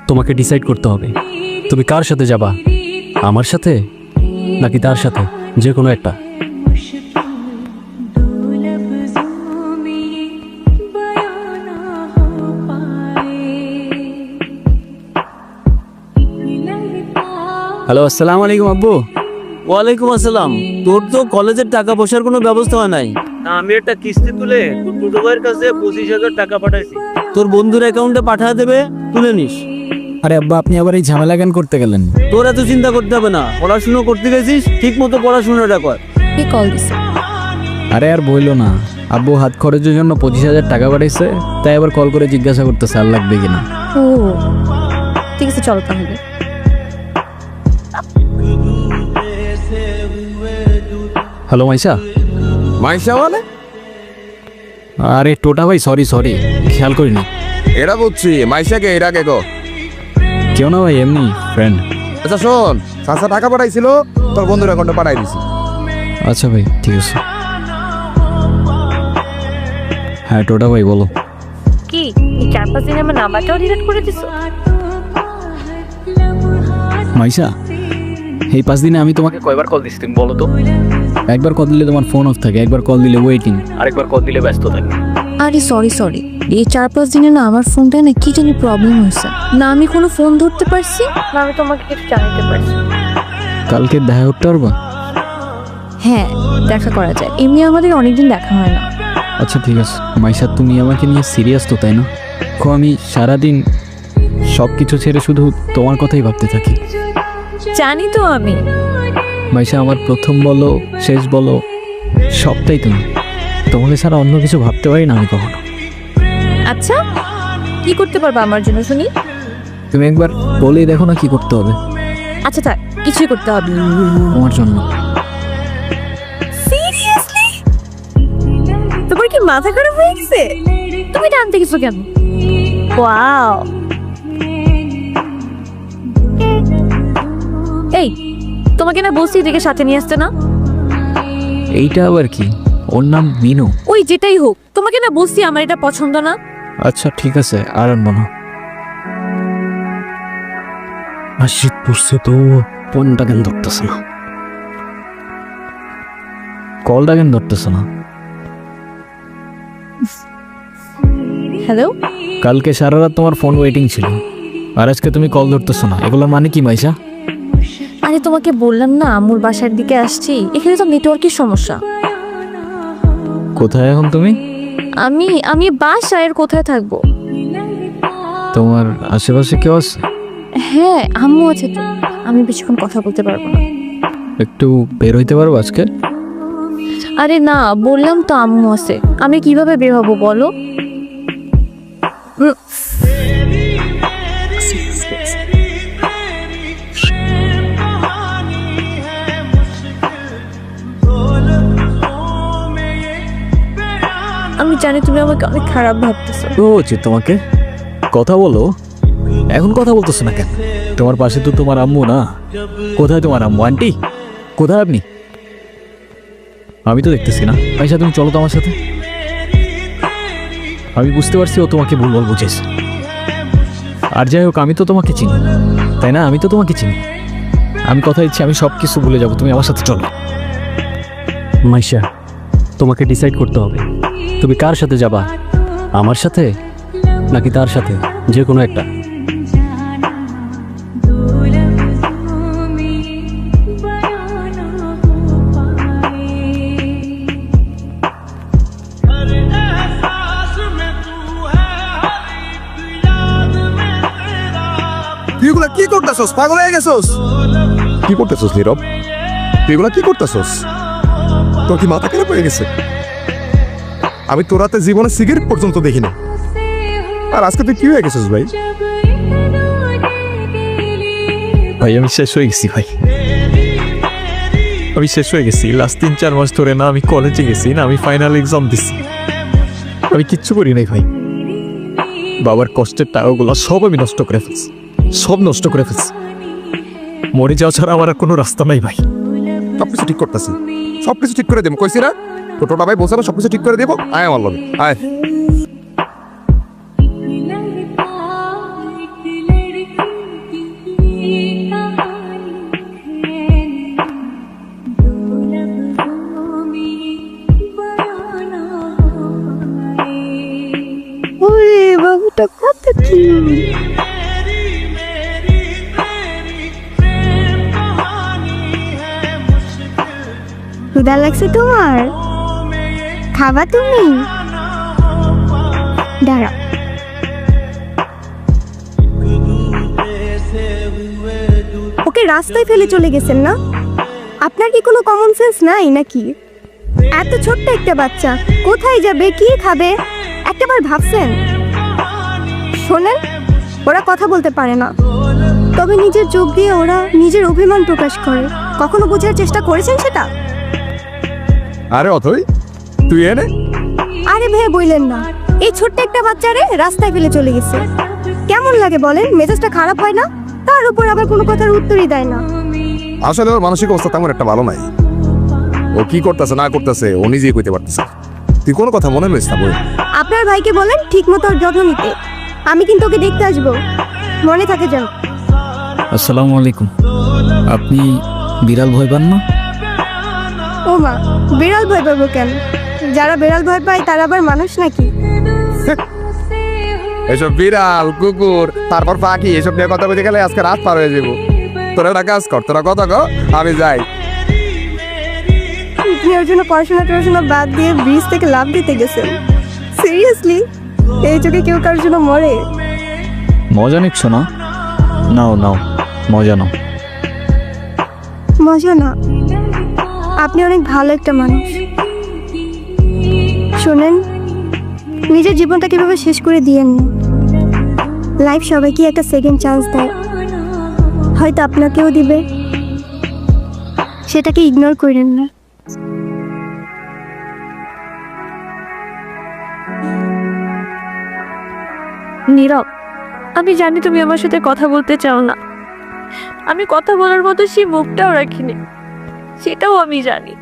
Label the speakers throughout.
Speaker 1: তোমাকে ডিসাইড করতে হবে তুমি কার সাথে যাবা, আমার সাথে নাকি তার সাথে, যে কোনো একটা। হ্যালো, আসসালামু আলাইকুম আব্বু।
Speaker 2: ওয়ালাইকুম আসসালাম। তোর তো কলেজের টাকা পয়সার কোনো ব্যবস্থা হয় নাই। আমি একটা কিস্তি তুলে তোর ছোট ভাইয়ের কাছে 25,000 টাকা পাঠাইছি, তোর বন্ধুর অ্যাকাউন্টে পাঠিয়ে দেবে, তুলে নিস।
Speaker 3: আরে আব্বা, আপনি আবার এই ঝামেলা কেন করতে গেলেন?
Speaker 2: তোর এত চিন্তা করতে হবে না, পড়াশুনো করতে গেছিস, ঠিক মতো পড়াশোনাটা কর।
Speaker 4: কি কল দিছে?
Speaker 3: আরে আর বইলো না, আব্বু হাত খরচের জন্য 25,000 টাকা পাঠাইছে, তাই আবার কল করে জিজ্ঞাসা করতেছে আর লাগবে কিনা।
Speaker 4: ও ঠিক আছে, চল তাহলে।
Speaker 3: হ্যালো মাইশা।
Speaker 5: মাইশা মানে?
Speaker 3: আরে টোটা ভাই, সরি খেয়াল করিনি।
Speaker 5: এটা বুঝছি, মাইশাকে এটা কে গো?
Speaker 3: কেউ না ভাই, এমনি ফ্রেন্ড।
Speaker 5: আচ্ছা শোন, চাচা টাকা পাঠাইছিল, তোর বন্ধুর অ্যাকাউন্টে পাঠাই দিছি।
Speaker 3: আচ্ছা ভাই, ঠিক আছে। হ্যাঁ টোটা ভাই বলো।
Speaker 4: কি এই 4-5 দিনে আমার নাম্বারটাও ডিলিট করে দিছো?
Speaker 3: মাইশা, এই 5 দিনে আমি তোমাকে কয়বার কল দিছি তুমি বলো তো? একবার কল দিলে তোমার ফোন অফ থাকে, একবার কল দিলে ওয়েটিং, আরেকবার কল দিলে ব্যস্ত থাকে।
Speaker 4: আরে সরি, এই 4-5 দিনে না আমার ফোনটা না কি জানি প্রবলেম হয়েছে, না আমি কোনো ফোন ধরতে পারছি, না আমি তোমাকে কিছু জানাতে পারছি।
Speaker 3: কালকে দেখা করতে পারবা?
Speaker 4: হ্যাঁ, দেখা করা যায়, এমনি আমাদের অনেকদিন দেখা হয় না।
Speaker 3: আচ্ছা ঠিক আছে। মাইশা, তুমি আমাকে নিয়ে সিরিয়াস তো, তাই না? আমি সারাদিন সব কিছু ছেড়ে শুধু তোমার কথাই ভাবতে থাকি।
Speaker 4: জানি তো আমি।
Speaker 3: মাইশা, আমার প্রথম বলো শেষ বলো সবটাই তুমি। তোমাকে ছাড়া অন্য কিছু ভাবতে পারি না আমি কখনো।
Speaker 4: আচ্ছা, কি করতে পারবা আমার জন্য শুনি?
Speaker 3: তুমি একবার বলেই দেখো না কি করতে হবে
Speaker 4: আচ্ছা থাক, কিছুই করতে হবে না।
Speaker 3: তোমার জন্য।
Speaker 4: সিরিয়াসলি? তোমার কি মাথা খারাপ হয়ে গেছে? তুমি টানতে গেছো কেন? ওয়াও। এই, তোমাকে না বলছি এদিকে সাথে নিয়ে আসতে না?
Speaker 3: এইটা আবার কি? ওর নাম মিনু।
Speaker 4: ওই যেটাই হোক, তোমাকে না বলছি আমার এটা পছন্দ না।
Speaker 3: আচ্ছা ঠিক আছে, আর আনবো না। আর শীত পড়ছে তো, ফোনটা কেন ধরতেছে না? কলটা কেন ধরতেছে না?
Speaker 4: হ্যালো,
Speaker 3: কালকে সারা রাত তোমার ফোন ওয়েটিং ছিল, আর আজকে তুমি কল ধরতেছো না, এগুলোর মানে কি মাইশা?
Speaker 4: আরে তোমাকে বললাম না আম্মুর বাসার দিকে আসছি, এখানে তো নেটওয়ার্কের সমস্যা।
Speaker 3: কোথায় এখন তুমি?
Speaker 4: আমি বাসায়, আর কোথায় থাকবো?
Speaker 3: তোমার আশেপাশে কেউ আছে?
Speaker 4: হ্যাঁ, আম্মু আছে তো, আমি বেশিক্ষণ কথা বলতে পারবো না।
Speaker 3: একটু বের হইতে পারবো আজকে?
Speaker 4: আরে না, বললাম তো আম্মু আছে, আমি কিভাবে বের হবো বলো? আমি জানি তুমি আমাকে অনেক খারাপ ভাবতেছো।
Speaker 3: ও উচিত তোমাকে কথা বলো, এখন কথা বলতেছো না কেন? তোমার পাশে তো তোমার আম্মু না? কোথায় তোমার আম্মু? আন্টি কোথায় আপনি? আমি তো দেখতেছি না। আচ্ছা তুমি চলো তো আমার সাথে। আমি বুঝতে পারছি ও তোমাকে ভুলভাল বুঝেছে, আর যাই হোক আমি তো তোমাকে চিনি, তাই না? আমি তো তোমাকে চিনি। আমি কথা দিচ্ছি আমি সব কিছু ভুলে যাবো, তুমি আমার সাথে চলো।
Speaker 1: মাইশা, তোমাকে ডিসাইড করতে হবে তুমি কার সাথে যাবা, আমার সাথে নাকি তার সাথে, যে কোনো একটা।
Speaker 5: তুই এগুলা কি করতেছস? পাগল হয়ে গেছস? কি করতেছস নীরব? তুই এগুলা কি করতেছস? তোর কি মাথা খারাপ হয়ে গেছে? আমি তোর হাতে জীবনে সিগারেট পর্যন্ত দেখিনি, আর আজকে তুই কি হয়ে গেছিস ভাই?
Speaker 3: ভাই আমি শেষ হয়ে গেছি ভাই, আমি শেষ হয়ে গেছি। লাস্ট 3-4 মাস ধরে না আমি কলেজে গেছি, না আমি ফাইনাল এক্সাম দিছি, আমি কিচ্ছু করি নাই ভাই। বাবার কষ্টের টাকাগুলো সব আমি নষ্ট করে ফেলছি, সব নষ্ট করে ফেলছি। মরে যাওয়া ছাড়া আমার আর কোনো রাস্তা নাই ভাই।
Speaker 5: সবকিছু ঠিক করতেছি, সবকিছু ঠিক করে দেবো কইছি না? টোটোটা ভাই বলছে না সবকিছু ঠিক করে দেবো। আয় আমার লগে আয়।
Speaker 6: ক্ষুধা লাগছে তোমার? খাবা তুমি? দাঁড়াও। ওকে রাস্তায় ফেলে চলে গেছেন না? আপনার কি কোনো কমন সেন্স নাই নাকি? এত ছোট্ট একটা বাচ্চা কোথায় যাবে, কি খাবে, একটাবার ভাবছেন? শোনেন, ওরা কথা বলতে পারে না, তবে নিজের চোখ দিয়ে ওরা নিজের অভিমান প্রকাশ করে। কখনো বোঝার চেষ্টা করেছেন সেটা?
Speaker 5: আরে অথই, তুই এনে
Speaker 6: আরে ভাই বললেন না, এই ছোট্ট একটা বাচ্চারে রাস্তায় ফেলে চলে গেছে। কেমন লাগে বলেন? মেজাজটা খারাপ হয় না? তার উপর আবার কোনো কথার উত্তরই দেয় না।
Speaker 5: আসলে ওর মানসিক অবস্থা তেমন একটা ভালো নাই। ও কি করতেছে না করতেছে ও নিজেই কইতে পারতেছে না। তুই কোনো কথা মনে লইস না বই।
Speaker 6: আপনার ভাইকে বলেন ঠিক মতো ওর যত্ন নিতে। আমি কিন্তু ওকে দেখতে আসবো, মনে থাকে যেন।
Speaker 7: আসসালামু আলাইকুম। আপনি বিড়াল ভয় পান না?
Speaker 6: ও মা, বিড়াল ভয় পাবো কেন? যারা বিড়াল ভয় পায় তারা আবার মানুষ নাকি?
Speaker 5: এসব বিড়াল কুকুর তারপর পাখি এসব নিয়ে কথা বলতে গেলে আজকে রাত পার হয়ে যাবো। তোরা একটা কাজ কর, তোরা কথা কর, আমি যাই।
Speaker 6: আপনি ওর জন্য পড়াশোনা বাদ দিয়ে ব্রিজ থেকে লাফ দিতে গেছেন? সিরিয়াসলি? এই যুগে কেউ কারোর জন্য মরে?
Speaker 7: মজা নিচ্ছ না? নাও নাও, মজা নাও।
Speaker 6: মজা না, আপনি অনেক ভালো একটা মানুষ। শোনেন, নিজের জীবনটা কিভাবে শেষ করে দিয়েন না। লাইফ সবাইকে একটা সেকেন্ড চান্স দেয়, হয়তো আপনাকেও দিবে, সেটাকে ইগনোর করেন না।
Speaker 4: নীরব, আমি জানি তুমি আমার সাথে কথা বলতে চাও না। আমি কথা বলার মতো সেই মুখটাও রাখিনি, সেটাও আমি জানি।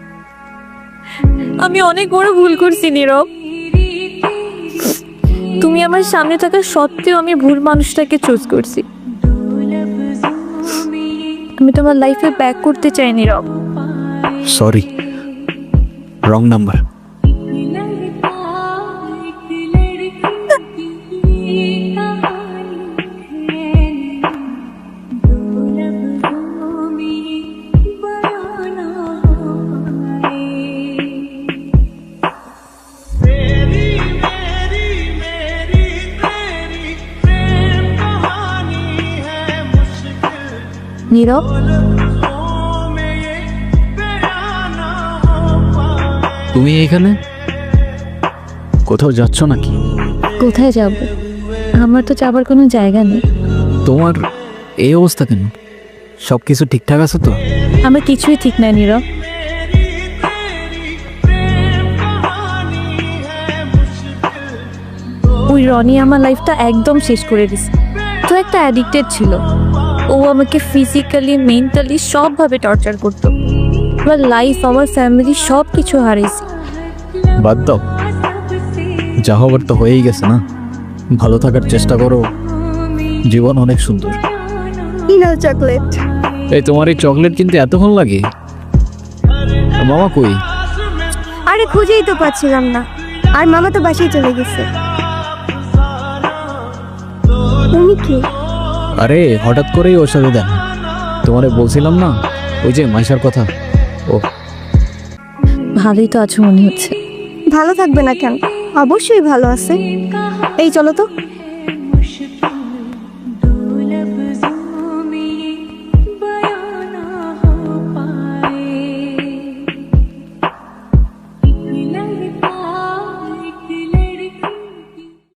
Speaker 4: আমি অনেক বড় ভুল করছি নীরব। তুমি আমার সামনে থাকা সত্ত্বেও আমি ভুল মানুষটাকে চুজ করছি। আমি তোমার লাইফে ব্যাক করতে চাই নীরব।
Speaker 7: Sorry, wrong number.
Speaker 4: নীরব,
Speaker 7: তুমি এখানে কোথাও যাচ্ছ নাকি?
Speaker 4: কোথায় যাব? আমার তো যাবার কোনো জায়গা নেই।
Speaker 7: তোমার এই অবস্থা কেন? সব কিছু ঠিকঠাক আছে তো?
Speaker 4: আমার কিছুই ঠিক নাই নীরব। ওই রনি আমার লাইফটা একদম শেষ করে দিছে। তো একটা অ্যাডিক্টেড ছিল, ও আমাকে ফিজিক্যালি মেন্টালি সবভাবে টর্চার করতো। আমার লাইফ, আমার ফ্যামিলি সব কিছু হারিয়েছি।
Speaker 7: বাদ দাও, যা হবার তো হয়েই গেছে না। ভালো থাকার চেষ্টা করো, জীবন অনেক সুন্দর।
Speaker 6: ইনাল চকলেট।
Speaker 7: এই তোমার এই চকলেট কিনতে এতক্ষণ লাগে? মামা কই?
Speaker 6: আরে খুঁজেই তো পাচ্ছিলাম না, আর মামা তো বাসায় চলে গেছে। তুমি কি?
Speaker 7: আরে হঠাৎ করেই ওর সাথে দেন। তোমারে বলছিলাম না ওই যে মাইশার কথা। ও
Speaker 4: ভালোই তো আছো মনে হচ্ছে।
Speaker 6: ভালো থাকবে না কেন? অবশ্যই ভালো আছে। এই চলো তো।